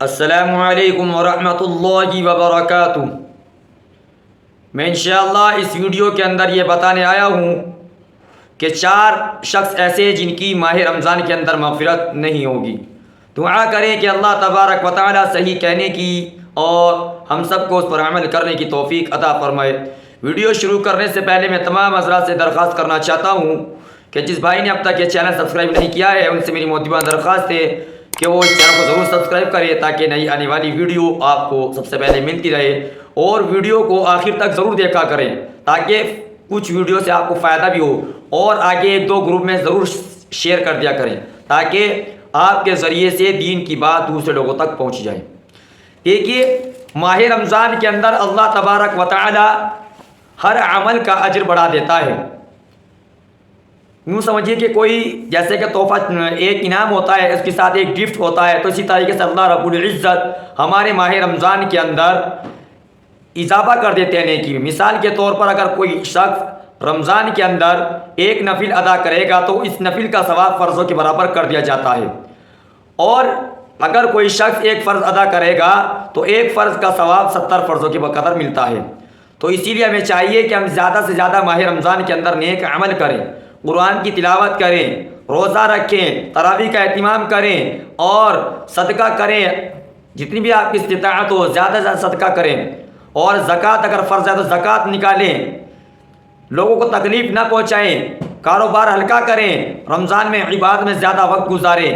السلام علیکم ورحمۃ اللہ وبرکاتہ۔ میں انشاءاللہ اس ویڈیو کے اندر یہ بتانے آیا ہوں کہ 4 شخص ایسے جن کی ماہ رمضان کے اندر مغفرت نہیں ہوگی۔ دعا کریں کہ اللہ تبارک و تعالی صحیح کہنے کی اور ہم سب کو اس پر عمل کرنے کی توفیق عطا فرمائے۔ ویڈیو شروع کرنے سے پہلے میں تمام حضرات سے درخواست کرنا چاہتا ہوں کہ جس بھائی نے اب تک یہ چینل سبسکرائب نہیں کیا ہے ان سے میری محترمہ درخواست ہے کہ وہ اس چینل کو ضرور سبسکرائب کرے تاکہ نئی آنے والی ویڈیو آپ کو سب سے پہلے ملتی رہے، اور ویڈیو کو آخر تک ضرور دیکھا کریں تاکہ کچھ ویڈیو سے آپ کو فائدہ بھی ہو، اور آگے 1-2 گروپ میں ضرور شیئر کر دیا کریں تاکہ آپ کے ذریعے سے دین کی بات دوسرے لوگوں تک پہنچ جائے۔ دیکھیے، ماہ رمضان کے اندر اللہ تبارک و تعالی ہر عمل کا اجر بڑھا دیتا ہے۔ یوں سمجھیے کہ کوئی جیسے کہ تحفہ ایک انعام ہوتا ہے، اس کے ساتھ ایک گفٹ ہوتا ہے، تو اسی طریقے سے اللہ رب العزت ہمارے ماہ رمضان کے اندر اضافہ کر دیتے ہیں نیکی میں۔ مثال کے طور پر اگر کوئی شخص رمضان کے اندر ایک نفل ادا کرے گا تو اس نفل کا ثواب فرضوں کے برابر کر دیا جاتا ہے، اور اگر کوئی شخص ایک فرض ادا کرے گا تو ایک فرض کا ثواب 70 فرضوں کے بقدر ملتا ہے۔ تو اسی لیے ہمیں چاہیے کہ ہم زیادہ سے زیادہ ماہ رمضان کے اندر نیک عمل کریں، قرآن کی تلاوت کریں، روزہ رکھیں، تراویح کا اہتمام کریں اور صدقہ کریں، جتنی بھی آپ کی استطاعت ہو زیادہ سے زیادہ صدقہ کریں، اور زکوٰۃ اگر فرض ہے تو زکوٰۃ نکالیں، لوگوں کو تکلیف نہ پہنچائیں، کاروبار ہلکا کریں، رمضان میں عبادت میں زیادہ وقت گزاریں۔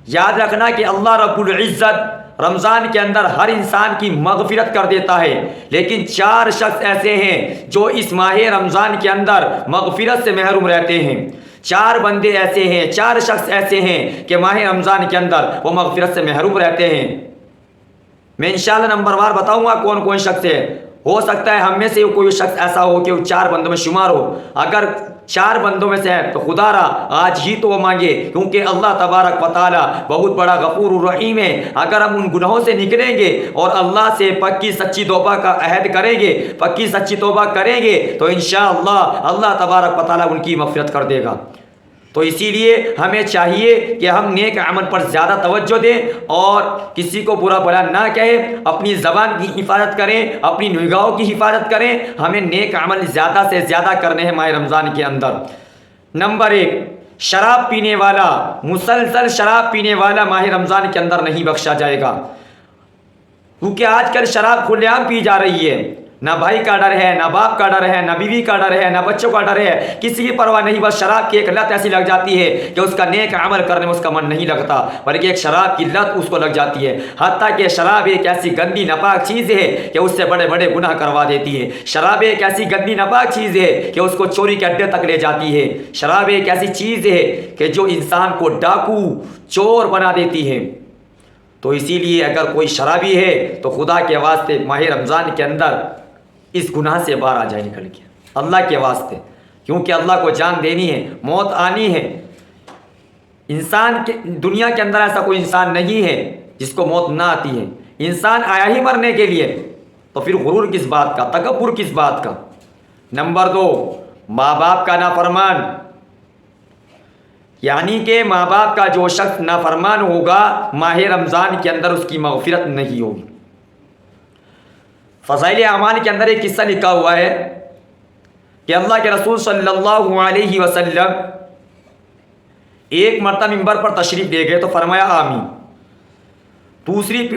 یاد رکھنا کہ اللہ رب العزت رمضان کے اندر ہر انسان کی مغفرت کر دیتا ہے، لیکن 4 شخص ایسے ہیں جو اس ماہ رمضان کے اندر مغفرت سے محروم رہتے ہیں۔ 4 بندے ایسے ہیں، 4 شخص ایسے ہیں کہ ماہ رمضان کے اندر وہ مغفرت سے محروم رہتے ہیں۔ میں انشاءاللہ نمبر وار بتاؤں گا کون کون شخص ہے۔ ہو سکتا ہے ہم میں سے کوئی شخص ایسا ہو کہ وہ 4 بندوں میں شمار ہو۔ اگر 4 بندوں میں سے ہے تو خدا را آج ہی تو وہ مانگے، کیونکہ اللہ تبارک و تعالی بہت بڑا غفور الرحیم ہے۔ اگر ہم ان گناہوں سے نکلیں گے اور اللہ سے پکی سچی توبہ کا عہد کریں گے، پکی سچی توبہ کریں گے تو انشاءاللہ اللہ تبارک و تعالی ان کی مغفرت کر دے گا۔ تو اسی لیے ہمیں چاہیے کہ ہم نیک عمل پر زیادہ توجہ دیں اور کسی کو برا بھلا نہ کہیں، اپنی زبان کی حفاظت کریں، اپنی نگاہوں کی حفاظت کریں۔ ہمیں نیک عمل زیادہ سے زیادہ کرنے ہیں ماہ رمضان کے اندر۔ نمبر 1، شراب پینے والا، مسلسل شراب پینے والا ماہ رمضان کے اندر نہیں بخشا جائے گا، کیونکہ آج کل شراب کھلے عام پی جا رہی ہے۔ نہ بھائی کا ڈر ہے، نہ باپ کا ڈر ہے، نہ بیوی کا ڈر ہے، نہ بچوں کا ڈر ہے، کسی کی پرواہ نہیں، بس شراب کی ایک لت ایسی لگ جاتی ہے کہ اس کا نیک عمل کرنے میں اس کا من نہیں لگتا، بلکہ ایک شراب کی لت اس کو لگ جاتی ہے۔ حتیٰ کہ شراب ایک ایسی گندی ناپاک چیز ہے کہ اس سے بڑے بڑے گناہ کروا دیتی ہے۔ شراب ایک ایسی گندی ناپاک چیز ہے کہ اس کو چوری کے اڈے تک لے جاتی ہے۔ شراب ایک ایسی چیز ہے کہ جو انسان کو ڈاکو، چور بنا دیتی ہے۔ تو اسی لیے اگر کوئی شرابی ہے تو خدا کے واسطے ماہ رمضان کے اندر اس گناہ سے باہر آ جائے نکل کے، اللہ کے واسطے، کیونکہ اللہ کو جان دینی ہے، موت آنی ہے۔ انسان کے دنیا کے اندر ایسا کوئی انسان نہیں ہے جس کو موت نہ آتی ہے۔ انسان آیا ہی مرنے کے لیے، تو پھر غرور کس بات کا، تکبر کس بات کا۔ نمبر 2، ماں باپ کا نافرمان، یعنی کہ ماں باپ کا جو شخص نافرمان ہوگا ماہ رمضان کے اندر اس کی مغفرت نہیں ہوگی۔ فضائل اعمال کے اندر ایک قصہ لکھا ہوا ہے کہ اللہ کے رسول صلی اللہ علیہ وسلم ایک مرتبہ منبر پر تشریف لے گئے تو فرمایا آمین، دوسری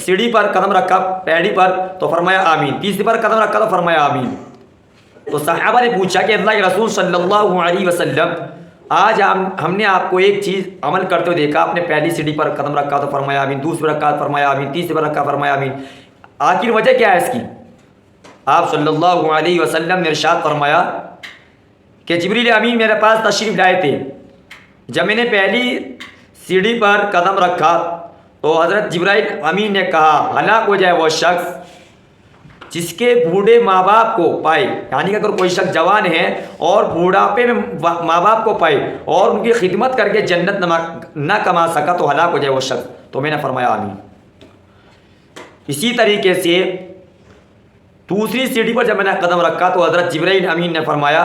سیڑھی پر قدم رکھا پیڑھی پر تو فرمایا آمین، تیسری پر قدم رکھا تو فرمایا آمین۔ تو صحابہ نے پوچھا کہ اللہ کے رسول صلی اللہ علیہ وسلم آج ہم نے آپ کو ایک چیز عمل کرتے ہوئے دیکھا، آپ نے پہلی سیڑھی پر قدم رکھا تو فرمایا آمین، دوسری پر رکھا فرمایا آمین، تیسری پر رکھا فرمایا آمین، آخر وجہ کیا ہے اس کی؟ آپ صلی اللہ علیہ وسلم نے ارشاد فرمایا کہ جبریل امین میرے پاس تشریف لائے تھے، جب میں نے پہلی سیڑھی پر قدم رکھا تو حضرت جبرائیل امین نے کہا ہلاک ہو جائے وہ شخص جس کے بوڑھے ماں باپ کو پائے، یعنی کہ اگر کوئی شخص جوان ہے اور بوڑھاپے میں ماں باپ کو پائے اور ان کی خدمت کر کے جنت نہ کما سکا تو ہلاک ہو جائے وہ شخص۔ تو میں نے فرمایا آمین۔ اسی طریقے سے دوسری سیڑھی پر جب میں نے قدم رکھا تو حضرت جبرائیل امین نے فرمایا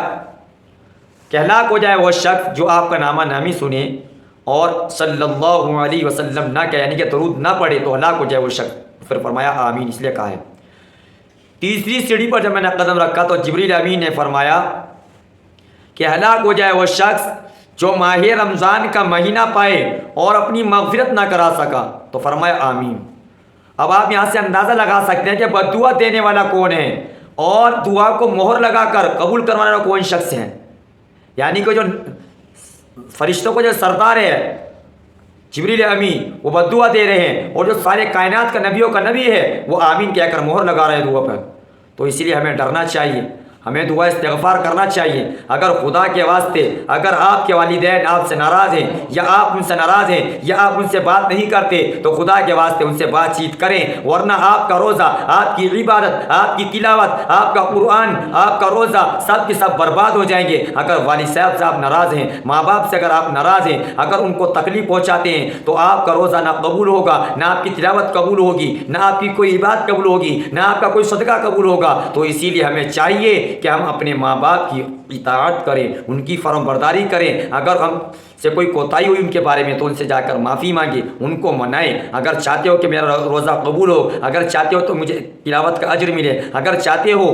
کہ ہلاک ہو جائے وہ شخص جو آپ کا نامہ نامی سنے اور صلی اللہ علیہ وسلم نہ کہے، یعنی کہ درود نہ پڑھے تو ہلاک ہو جائے وہ شخص۔ پھر فرمایا آمین، اس لیے کہا ہے۔ تیسری سیڑھی پر جب میں نے قدم رکھا تو جبریل امین نے فرمایا کہ ہلاک ہو جائے وہ شخص جو ماہ رمضان کا مہینہ پائے اور اپنی مغفرت نہ کرا سکا، تو فرمایا آمین۔ اب آپ یہاں سے اندازہ لگا سکتے ہیں کہ بد دعا دینے والا کون ہے اور دعا کو مہر لگا کر قبول کروانے والا کون شخص ہے۔ یعنی کہ جو فرشتوں کو جو سردار ہے جبریل امین، وہ بد دعا دے رہے ہیں، اور جو سارے کائنات کا نبیوں کا نبی ہے وہ آمین کہہ کر مہر لگا رہے ہیں دعا پر۔ تو اسی لیے ہمیں ڈرنا چاہیے، ہمیں دعا استغفار کرنا چاہیے۔ اگر خدا کے واسطے اگر آپ کے والدین آپ سے ناراض ہیں یا آپ ان سے ناراض ہیں یا آپ ان سے بات نہیں کرتے تو خدا کے واسطے ان سے بات چیت کریں، ورنہ آپ کا روزہ، آپ کی عبادت، آپ کی تلاوت، آپ کا قرآن، آپ کا روزہ سب کے سب برباد ہو جائیں گے۔ اگر والد صاحب ناراض ہیں، ماں باپ سے اگر آپ ناراض ہیں، اگر ان کو تکلیف پہنچاتے ہیں تو آپ کا روزہ نہ قبول ہوگا، نہ آپ کی تلاوت قبول ہوگی، نہ آپ کی کوئی عبادت قبول ہوگی، نہ آپ کا کوئی صدقہ قبول ہوگا۔ تو اسی لیے ہمیں چاہیے کہ ہم اپنے ماں باپ کی اطاعت کریں، ان کی فرم برداری کریں۔ اگر ہم سے کوئی کوتاہی ہوئی ان کے بارے میں تو ان سے جا کر معافی مانگیں، ان کو منائیں۔ اگر چاہتے ہو کہ میرا روزہ قبول ہو، اگر چاہتے ہو تو مجھے تلاوت کا اجر ملے، اگر چاہتے ہو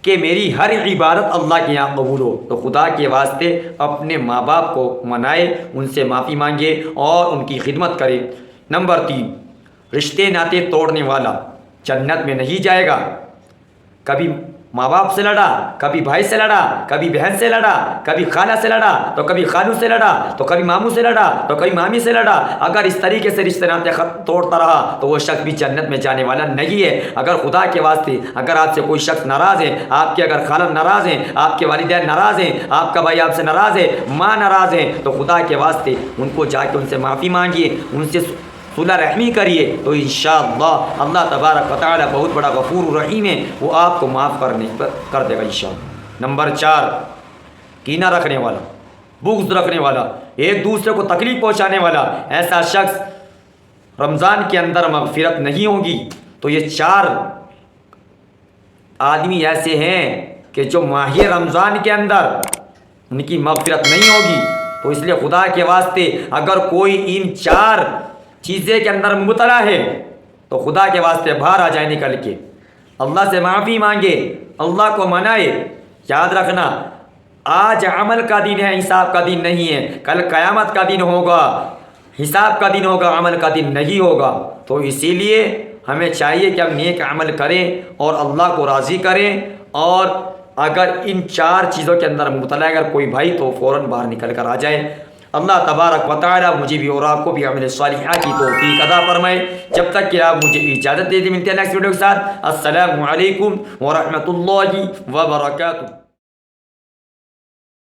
کہ میری ہر عبادت اللہ کے یہاں قبول ہو، تو خدا کے واسطے اپنے ماں باپ کو منائے، ان سے معافی مانگے اور ان کی خدمت کرے۔ نمبر 3، رشتے ناطے توڑنے والا جنت میں نہیں جائے گا۔ کبھی ماں باپ سے لڑا، کبھی بھائی سے لڑا، کبھی بہن سے لڑا، کبھی خالہ سے لڑا تو کبھی خالو سے لڑا، تو کبھی ماموں سے لڑا تو کبھی مامی سے لڑا۔ اگر اس طریقے سے رشتے ناطے توڑتا رہا تو وہ شخص بھی جنت میں جانے والا نہیں ہے۔ اگر خدا کے واسطے اگر آپ سے کوئی شخص ناراض ہے، آپ کے اگر خالہ ناراض ہیں، آپ کے والدین ناراض ہیں، آپ کا بھائی آپ سے ناراض ہے، ماں ناراض ہے، تو خدا کے واسطے ان کو جا کے ان سے معافی مانگیے، ان سے صلح رحمی کریے، تو انشاءاللہ اللہ تبارک و تعالی بہت بڑا غفور رحیم ہے، وہ آپ کو معاف کر دے گا انشاءاللہ۔ نمبر 4، کینہ رکھنے والا، بغض رکھنے والا، ایک دوسرے کو تکلیف پہنچانے والا، ایسا شخص رمضان کے اندر مغفرت نہیں ہوگی۔ تو یہ 4 آدمی ایسے ہیں کہ جو ماہ رمضان کے اندر ان کی مغفرت نہیں ہوگی۔ تو اس لیے خدا کے واسطے اگر کوئی ان 4 چیزیں کے اندر مبتلا ہے تو خدا کے واسطے باہر آ جائے نکل کے، اللہ سے معافی مانگے، اللہ کو منائے۔ یاد رکھنا آج عمل کا دن ہے، حساب کا دن نہیں ہے۔ کل قیامت کا دن ہوگا، حساب کا دن ہوگا، عمل کا دن نہیں ہوگا۔ تو اسی لیے ہمیں چاہیے کہ ہم نیک عمل کریں اور اللہ کو راضی کریں، اور اگر ان 4 چیزوں کے اندر مبتلا ہے اگر کوئی بھائی تو فوراً باہر نکل کر آ جائے۔ اللہ تبارک و تعالی مجھے بھی اور آپ کو بھی عمل صالحہ کی توفیق عطا فرمائے۔ جب تک کہ آپ مجھے اجازت دے دیں، ملتے ہیں نیکسٹ ویڈیو کے ساتھ۔ السلام علیکم ورحمۃ اللہ وبرکاتہ۔